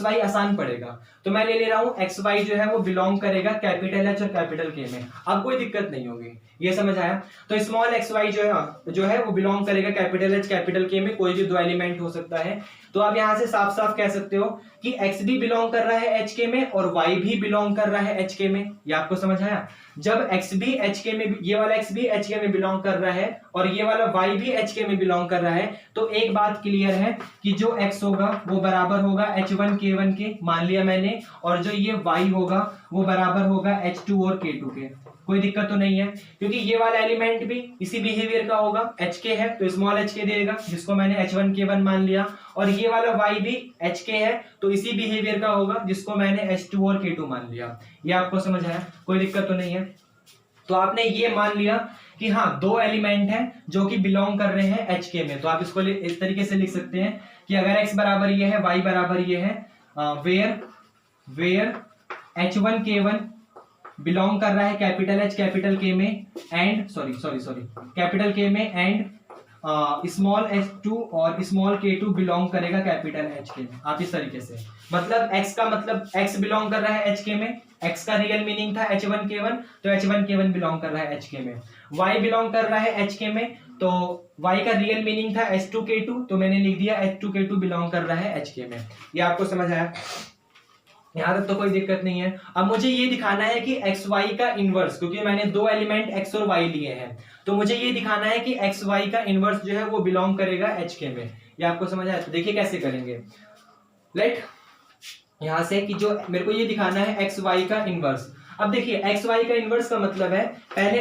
वाई आसान पड़ेगा, तो मैं ले रहा हूँ एक्स वाई जो है वो बिलोंग करेगा कैपिटल एच और कैपिटल के में, अब कोई दिक्कत नहीं होगी, ये समझ आया। तो स्मॉल एक्स वाई जो है वो बिलोंग करेगा कैपिटल एच कैपिटल के में, कोई भी दो एलिमेंट हो सकता है। तो आप यहां से साफ साफ कह सकते हो कि एक्स भी बिलोंग कर रहा है एच के में और वाई भी बिलोंग कर रहा है एच के में, ये आपको समझ आया। जब एक्स भी एच के में, ये वाला एक्स भी एच के में बिलोंग कर रहा है और ये वाला वाई भी एच के में बिलोंग कर रहा है, तो एक बात क्लियर है कि जो एक्स होगा वो बराबर होगा H1 K1 के, मान लिया मैंने, और जो ये वाई होगा वो बराबर होगा H2 और K2 के। कोई दिक्कत तो नहीं है, क्योंकि ये वाला एलिमेंट भी इसी बिहेवियर का होगा, एच के है तो स्मॉल एच के देगा जिसको मैंने H1 K1 मान लिया, और ये वाला वाई भी एच के है तो इसी बिहेवियर का होगा जिसको मैंने H2 और K2 मान लिया। ये आपको समझ आया, कोई दिक्कत तो नहीं है। तो आपने ये मान लिया कि हाँ दो एलिमेंट हैं जो कि बिलोंग कर रहे हैं एच के में, तो आप इसको इस तरीके से लिख सकते हैं कि अगर x बराबर ये है y बराबर ये है, वेयर H1 K1 बिलोंग कर रहा है कैपिटल एच कैपिटल के में एंड सॉरी कैपिटल के में, एंड स्मॉल h2 और स्मॉल k2 बिलोंग करेगा कैपिटल एच के में। आप इस तरीके से, मतलब x का मतलब x बिलोंग कर रहा है एच के में, x का रियल मीनिंग था H1 K1 तो H1 K1 बिलोंग कर रहा है एच के में। y बिलोंग कर रहा है एच के में तो y का रियल मीनिंग था H2 K2 तो मैंने लिख दिया H2 K2 बिलोंग कर रहा है एच के में। ये आपको समझ आया, यहां तक तो कोई दिक्कत नहीं है। अब मुझे ये दिखाना है कि एक्स वाई का इनवर्स, क्योंकि मैंने दो एलिमेंट एक्स और वाई लिए हैं, तो मुझे ये दिखाना है कि एक्स वाई का इनवर्स जो है वो बिलोंग करेगा एच के में। ये आपको समझ आया, तो देखिए कैसे करेंगे। लेट यहां से कि जो मेरे को ये दिखाना है एक्स वाई का इनवर्स। अब देखिए एक्स वाई का इनवर्स का मतलब है पहले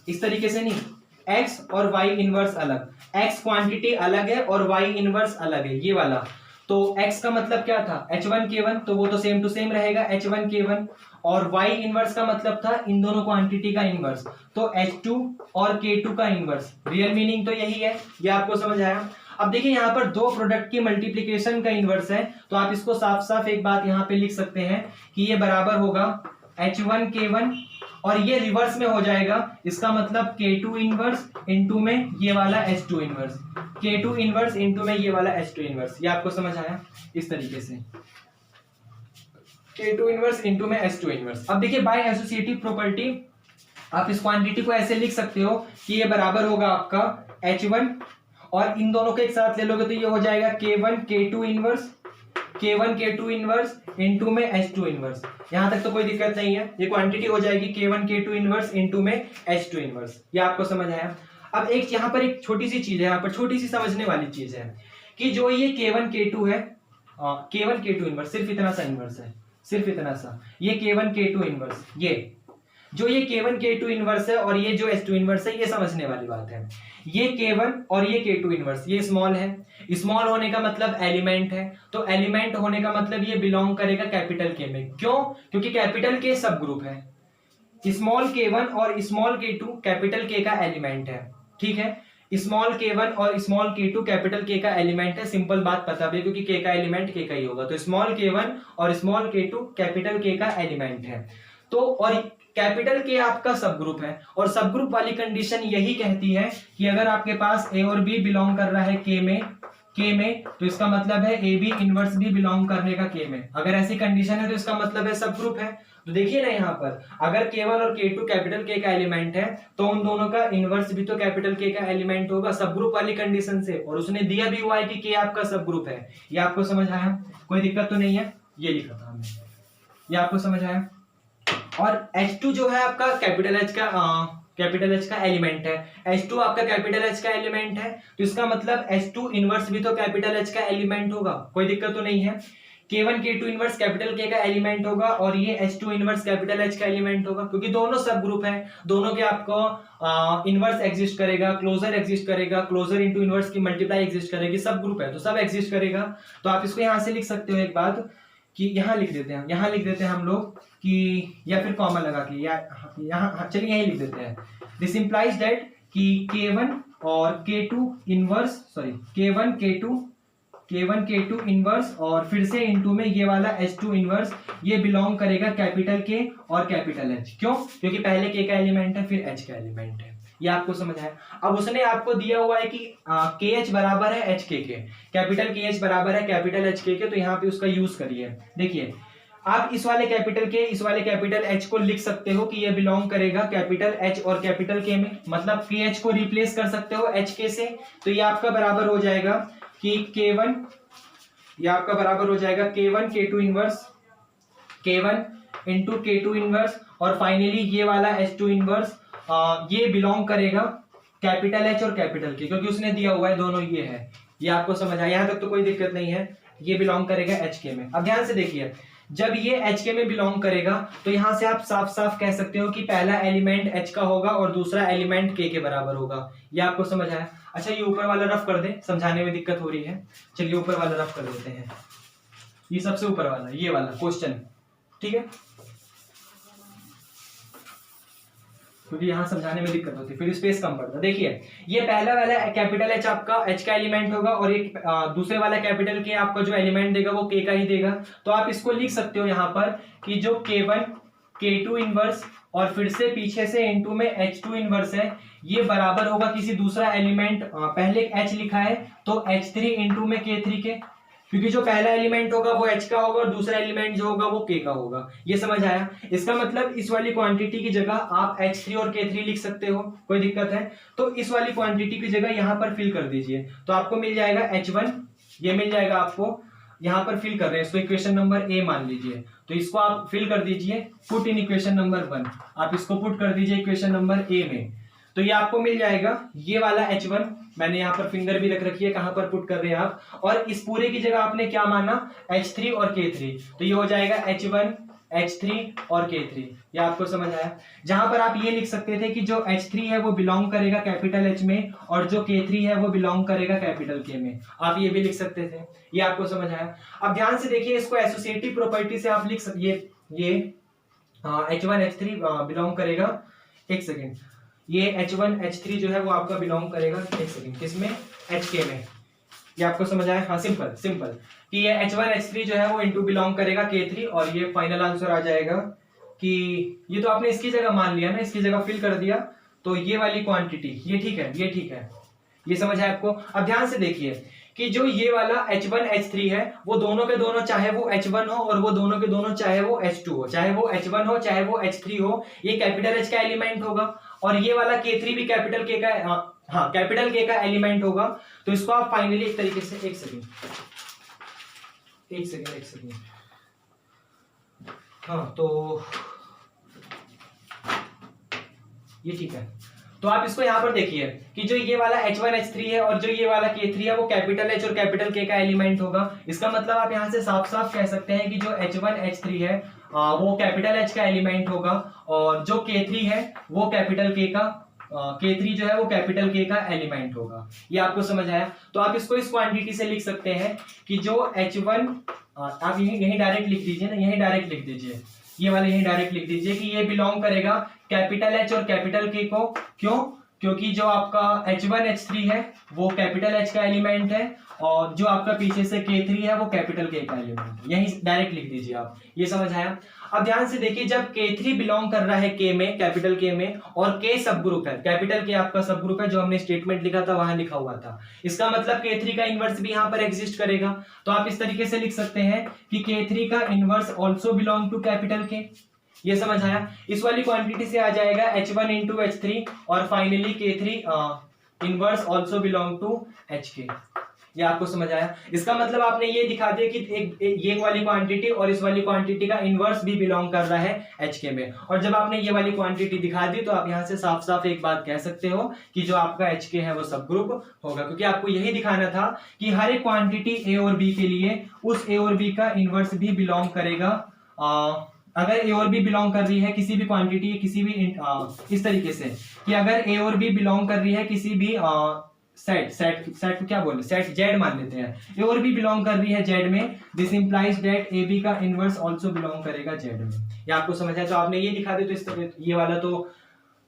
इस तरीके से नहीं, एक्स और वाई इनवर्स अलग, एक्स क्वांटिटी अलग है और वाई इनवर्स अलग है, ये वाला। तो x का मतलब क्या था H1 K1, तो वो तो सेम टू सेम रहेगा H1 K1, और y इनवर्स का मतलब था इन दोनों क्वांटिटी का इनवर्स, तो H2 और K2 का इनवर्स। रियल मीनिंग तो यही है, ये आपको समझ आया। अब देखिए यहाँ पर दो प्रोडक्ट की मल्टीप्लीकेशन का इनवर्स है, तो आप इसको साफ साफ एक बात यहाँ पे लिख सकते हैं कि ये बराबर होगा H1 K1, और ये रिवर्स में हो जाएगा, इसका मतलब K2 इनवर्स इनटू में ये वाला H2 inverse, K2 inverse into में ये वाला H2 इनवर्स। ये आपको समझ आया, इस तरीके से K2 इनवर्स इनटू में H2 इनवर्स। अब देखिए बाय एसोसिएटिव प्रॉपर्टी आप इस क्वांटिटी को ऐसे लिख सकते हो कि ये बराबर होगा आपका H1, और इन दोनों को एक साथ ले लोगे तो ये हो जाएगा K1 K2 inverse K1 K2 inverse into में H2 इनवर्स। यहां तक तो कोई दिक्कत नहीं है, ये क्वांटिटी हो जाएगी K1 K2 इनवर्स इनटू में H2 इनवर्स। ये आपको समझ आया। अब एक यहाँ पर एक छोटी सी चीज है, यहाँ पर छोटी सी समझने वाली चीज है कि जो ये K1 K2 है, K1 K2 इनवर्स सिर्फ इतना सा इनवर्स है, सिर्फ इतना सा, ये K1 K2 इनवर्स, ये जो ये K1 K2 इनवर्स है और ये जो H2 इनवर्स है, ये समझने वाली बात है। ये K1 और ये K2 इनवर्स, ये स्मॉल है, स्मॉल होने का मतलब एलिमेंट है, तो एलिमेंट होने का मतलब ये बिलोंग करेगा कैपिटल के में। क्यों? क्योंकि कैपिटल के सब ग्रुप है, स्मॉल K1 और स्मॉल K2 कैपिटल के का एलिमेंट है, ठीक है। स्मॉल K1 और स्मॉल K2 कैपिटल के का एलिमेंट है, सिंपल बात पता भी, क्योंकि के का एलिमेंट के का ही होगा, तो स्मॉल K1 और स्मॉल K2 कैपिटल के का एलिमेंट है। तो और कैपिटल के आपका सब ग्रुप है, और सब ग्रुप वाली कंडीशन यही कहती है कि अगर आपके पास ए और बी बिलोंग कर रहा है के में, तो इसका मतलब है ए बी इनवर्स भी बिलोंग करने का के में। अगर ऐसी कंडीशन है तो इसका मतलब है सब ग्रुप है। तो देखिए ना यहाँ पर, अगर K1 और K2 कैपिटल के का एलिमेंट है तो उन दोनों का इनवर्स भी तो कैपिटल के का एलिमेंट होगा सब ग्रुप वाली कंडीशन से, और उसने दिया भी हुआ है कि K आपका सब ग्रुप है। ये आपको समझ आया? कोई दिक्कत तो नहीं है? ये लिखा था हमने, ये आपको समझ आया। और H2 जो है आपका कैपिटल H का एलिमेंट है, H2 आपका कैपिटल H का एलिमेंट है, तो इसका मतलब H2 इनवर्स भी तो कैपिटल H का एलिमेंट होगा। कोई दिक्कत तो नहीं है। K1 K2 inverse capital K का एलिमेंट होगा और ये H2 इनवर्स कैपिटल H का एलिमेंट होगा, क्योंकि दोनों सब ग्रुप हैं, दोनों के आपको इनवर्स एग्जिस्ट करेगा, क्लोजर एग्जिस्ट करेगा, क्लोजर इनटू इनवर्स की मल्टीप्लाई एग्जिस्ट करेगी, सब ग्रुप है तो सब एग्जिस्ट करेगा। तो आप इसको यहां से लिख सकते हो एक बात कि यहाँ लिख देते हैं, यहाँ लिख देते हैं हम लोग कि, या फिर कॉमा लगा के, या यहाँ चलिए यही लिख देते हैं। दिस इंप्लाइज दैट कि K1 और K2 inverse, sorry K1 K2 inverse और फिर से इनटू में ये वाला H2 इनवर्स, ये बिलोंग करेगा कैपिटल K और कैपिटल H। क्यों? क्योंकि पहले K का एलिमेंट है फिर H का एलिमेंट है। ये आपको समझ आया। अब उसने आपको दिया हुआ है कि KH बराबर है HK के, कैपिटल KH बराबर है कैपिटल HK के, तो यहाँ पे उसका यूज करिए। देखिए आप इस वाले कैपिटल K इस वाले कैपिटल H को लिख सकते हो कि ये बिलोंग करेगा कैपिटल H और कैपिटल K में, मतलब KH को रिप्लेस कर सकते हो HK से, तो ये आपका बराबर हो जाएगा कि K1, ये आपका बराबर हो जाएगा K1 K2 inverse, K1 into K2 inverse, और फाइनली ये वाला H2 इनवर्स ये बिलोंग करेगा कैपिटल H और कैपिटल K, क्योंकि उसने दिया हुआ है दोनों ये है। ये आपको समझ आया? यहाँ तक तो कोई दिक्कत नहीं है। ये बिलोंग करेगा HK में। अब ध्यान से देखिए, जब ये HK में बिलोंग करेगा तो यहां से आप साफ साफ कह सकते हो कि पहला एलिमेंट H का होगा और दूसरा एलिमेंट K के बराबर होगा। ये आपको समझ आया? अच्छा ये ऊपर वाला रफ कर दे, समझाने में दिक्कत हो रही है। चलिए ऊपर वाला रफ कर देते हैं, ये सबसे ऊपर वाला, ये वाला क्वेश्चन, ठीक है, क्योंकि यहाँ समझाने में दिक्कत होती है, फिर स्पेस कम पड़ता है। देखिए ये पहला वाला कैपिटल H आपका H का एलिमेंट होगा और एक दूसरे वाला कैपिटल K आपका जो एलिमेंट देगा वो K का ही देगा। तो आप इसको लिख सकते हो यहाँ पर कि जो K1 K2 इनवर्स और फिर से पीछे से इनटू में H2 इनवर्स है, ये बराबर होगा किसी दूसरा एलिमेंट, पहले H लिखा है तो H3 इनटू में K3 के, क्योंकि जो पहला एलिमेंट होगा वो H का होगा और दूसरा एलिमेंट जो होगा वो K का होगा। ये समझ आया? इसका मतलब इस वाली क्वांटिटी की जगह आप H3 और K3 लिख सकते हो, कोई दिक्कत है? तो इस वाली क्वांटिटी की जगह यहाँ पर फिल कर दीजिए, तो आपको मिल जाएगा H1, ये मिल जाएगा आपको, यहाँ पर फिल कर रहे हैं इसको इक्वेशन नंबर A मान लीजिए, तो इसको आप फिल कर दीजिए, पुट इन इक्वेशन नंबर 1, आप इसको पुट कर दीजिए इक्वेशन नंबर A में, तो ये आपको मिल जाएगा ये वाला H1, मैंने यहाँ पर फिंगर भी रख रखी है कहां पर पुट कर रहे हैं आप, और इस पूरे की जगह आपने क्या माना H3 और K3, तो ये हो जाएगा H1 H3 और K3। ये आपको समझ आया? जहां पर आप ये लिख सकते थे कि जो H3 है वो बिलोंग करेगा कैपिटल H में और जो K3 है वो बिलोंग करेगा कैपिटल K में, आप ये भी लिख सकते थे। ये आपको समझ आया? अब ध्यान से देखिए, इसको एसोसिएटिव प्रॉपर्टी से आप लिख सकते, ये H1 H3 बिलोंग करेगा, एक सेकेंड, ये H1 H3 जो है वो आपका बिलोंग करेगा, एक सेकंड, किसमें? HK में। ये आपको समझ आया? हाँ सिंपल कि ये H1 H3 जो है वो इनटू बिलोंग करेगा K3, और ये फाइनल आंसर आ जाएगा कि ये तो आपने इसकी जगह मान लिया ना, इसकी जगह फिल कर दिया, तो ये वाली क्वांटिटी, ये ठीक है, ये ठीक है, ये समझ आया आपको? अब ध्यान से देखिए कि जो ये वाला H1 H3 है वो दोनों के दोनों, चाहे वो H1 हो और वो दोनों के दोनों चाहे वो H2 हो, चाहे वो H1 हो चाहे वो H3 हो, ये कैपिटल H का एलिमेंट होगा, और ये वाला K3 भी कैपिटल K का, हाँ कैपिटल K का एलिमेंट होगा। तो इसको आप फाइनली एक तरीके से, एक सेकंड, एक सेकेंड। हाँ तो ये ठीक है। तो आप इसको यहाँ पर देखिए कि जो ये वाला H1H3 है और जो ये वाला K3 है वो कैपिटल H और कैपिटल K का एलिमेंट होगा। इसका मतलब आप यहाँ से साफ साफ कह सकते हैं कि जो H1H3 है वो कैपिटल H का एलिमेंट होगा और जो K3 है वो कैपिटल K का K3 जो है वो कैपिटल K का एलिमेंट होगा। ये आपको समझ आया? तो आप इसको इस क्वांटिटी से लिख सकते हैं कि जो H1 आप यही डायरेक्ट लिख दीजिए ना, यही डायरेक्ट लिख दीजिए, ये वाले यही डायरेक्ट लिख दीजिए कि ये बिलोंग करेगा कैपिटल H और कैपिटल K को। क्यों? क्योंकि जो आपका H1H3 है वो कैपिटल H का एलिमेंट है और जो आपका पीछे से K3 है वो कैपिटल K का एलिमेंट है। यही डायरेक्ट लिख दीजिए आप। ये समझ आया? अब ध्यान से देखिए, जब K3 बिलोंग कर रहा है K में, कैपिटल K में, और K सब ग्रुप है, कैपिटल K आपका सब ग्रुप है, जो हमने स्टेटमेंट लिखा था वहां लिखा हुआ था, इसका मतलब K3 का इनवर्स भी यहाँ पर एग्जिस्ट करेगा। तो आप इस तरीके से लिख सकते हैं कि K3 का inverse also belong to capital K। ये समझ आया? इस वाली क्वांटिटी से आ जाएगा H1 इंटू H3 और finally K3 inverse also belong to HK। ये आपको समझ आया? इसका मतलब आपने ये दिखा दिया कि ये वाली क्वांटिटी और इस वाली क्वांटिटी का इनवर्स भी बिलोंग कर रहा है HK में। और जब आपने ये वाली क्वांटिटी दिखा दी तो आप यहाँ से साफ साफ एक बात कह सकते हो कि जो आपका HK है वो सब ग्रुप होगा, क्योंकि आपको यही दिखाना था कि हर एक क्वांटिटी A और B के लिए उस A और B का इनवर्स भी बिलोंग करेगा। अगर A और B बिलोंग कर रही है किसी भी क्वांटिटी, किसी भी इस तरीके से कि अगर A और B बिलोंग कर रही है किसी भी सेट क्या बोले, सेट Z मान लेते हैं, A और B बिलोंग कर रही है Z में, दिस इंप्लाइज दैट AB का इनवर्स आल्सो बिलोंग करेगा Z में। ये आपको समझ आया? तो आपने ये दिखा दे तो इस तरह ये वाला तो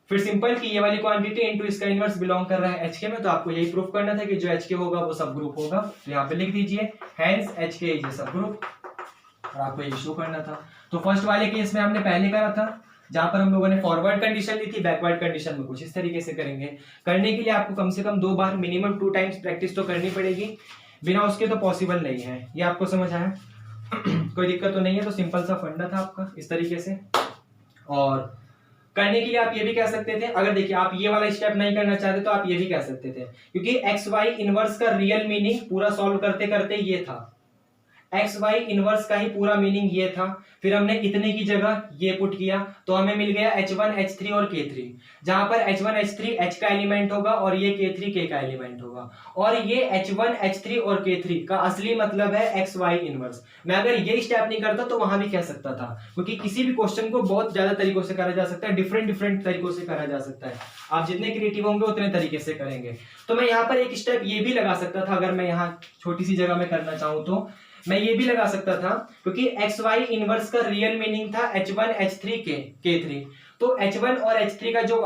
फिर सिंपल कि ये वाली क्वांटिटी इनटू इसका इनवर्स बिलोंग कर रहा है HK में, तो आपको यही प्रूफ करना था कि जो HK होगा वो सब ग्रुप होगा। तो यहाँ पे लिख दीजिए हेंस HK इज अ सब ग्रुप, और आपको ये शो करना था। तो फर्स्ट वाले केस में हमने पहले करा था जहां पर हम लोगों ने फॉरवर्ड कंडीशन ली थी, बैकवर्ड कंडीशन में कुछ इस तरीके से करेंगे। करने के लिए आपको कम से कम 2 बार मिनिमम 2 टाइम्स प्रैक्टिस तो करनी पड़ेगी, बिना उसके तो पॉसिबल नहीं है। ये आपको समझ आया? कोई दिक्कत तो नहीं है? तो सिंपल सा फंडा था आपका इस तरीके से। और करने के लिए आप ये भी कह सकते थे, अगर देखिए आप ये वाला स्टेप नहीं करना चाहते तो आप ये भी कह सकते थे, क्योंकि एक्स वाई इनवर्स का रियल मीनिंग पूरा सॉल्व करते करते ये था, एक्स वाई इनवर्स का ही पूरा मीनिंग ये था। फिर हमने इतने की जगह ये पुट किया तो हमें मिल गया H1 H3 और K3, जहां पर H1 H3 H का एलिमेंट होगा और ये K3 K का एलिमेंट होगा। और ये H1 H3 और K3 का असली मतलब है एक्स वाई इनवर्स। मैं अगर ये स्टेप नहीं करता तो वहां भी कह सकता था, क्योंकि किसी भी क्वेश्चन को बहुत ज्यादा तरीकों से करा जा सकता है, डिफरेंट तरीकों से करा जा सकता है। आप जितने क्रिएटिव होंगे उतने तरीके से करेंगे। तो मैं यहाँ पर एक स्टेप ये भी लगा सकता था, अगर मैं यहाँ छोटी सी जगह में करना चाहूँ तो मैं ये भी लगा सकता था, क्योंकि एक्स वाई इनवर्स का रियल मीनिंग था H1 H3 K3। तो H1 और H3 का जो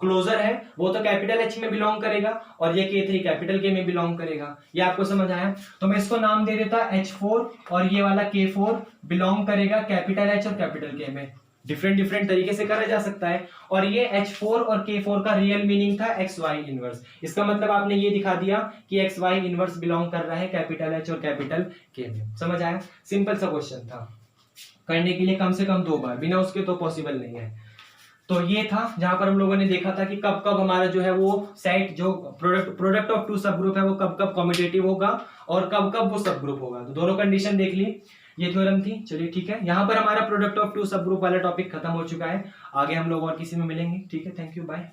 क्लोजर है वो तो कैपिटल H में बिलोंग करेगा और ये K3 कैपिटल K में बिलोंग करेगा। ये आपको समझ आया? तो मैं इसको नाम दे देता H4 और ये वाला K4 बिलोंग करेगा कैपिटल H और कैपिटल K में। डिफरेंट तरीके से करा जा सकता है। और ये H4 और K4 का रियल मीनिंग था एक्स वाई इनवर्स। इसका मतलब आपने ये दिखा दिया कि एक्स वाई इनवर्स बिलोंग कर रहा है कैपिटल H और कैपिटल K में। समझ आया? सिंपल सा क्वेश्चन था, करने के लिए कम से कम 2 बार, बिना उसके तो पॉसिबल नहीं है। तो ये था जहां पर हम लोगों ने देखा था कि कब कब हमारा जो है वो सेट जो प्रोडक्ट ऑफ 2 सब ग्रुप है वो कब कब कम्यूटेटिव होगा और कब कब वो सब ग्रुप होगा। तो दोनों कंडीशन देख ली, ये थ्योरम थी। चलिए ठीक है, यहाँ पर हमारा प्रोडक्ट ऑफ 2 सब ग्रुप वाला टॉपिक खत्म हो चुका है। आगे हम लोग और किसी में मिलेंगे। ठीक है, थैंक यू, बाय।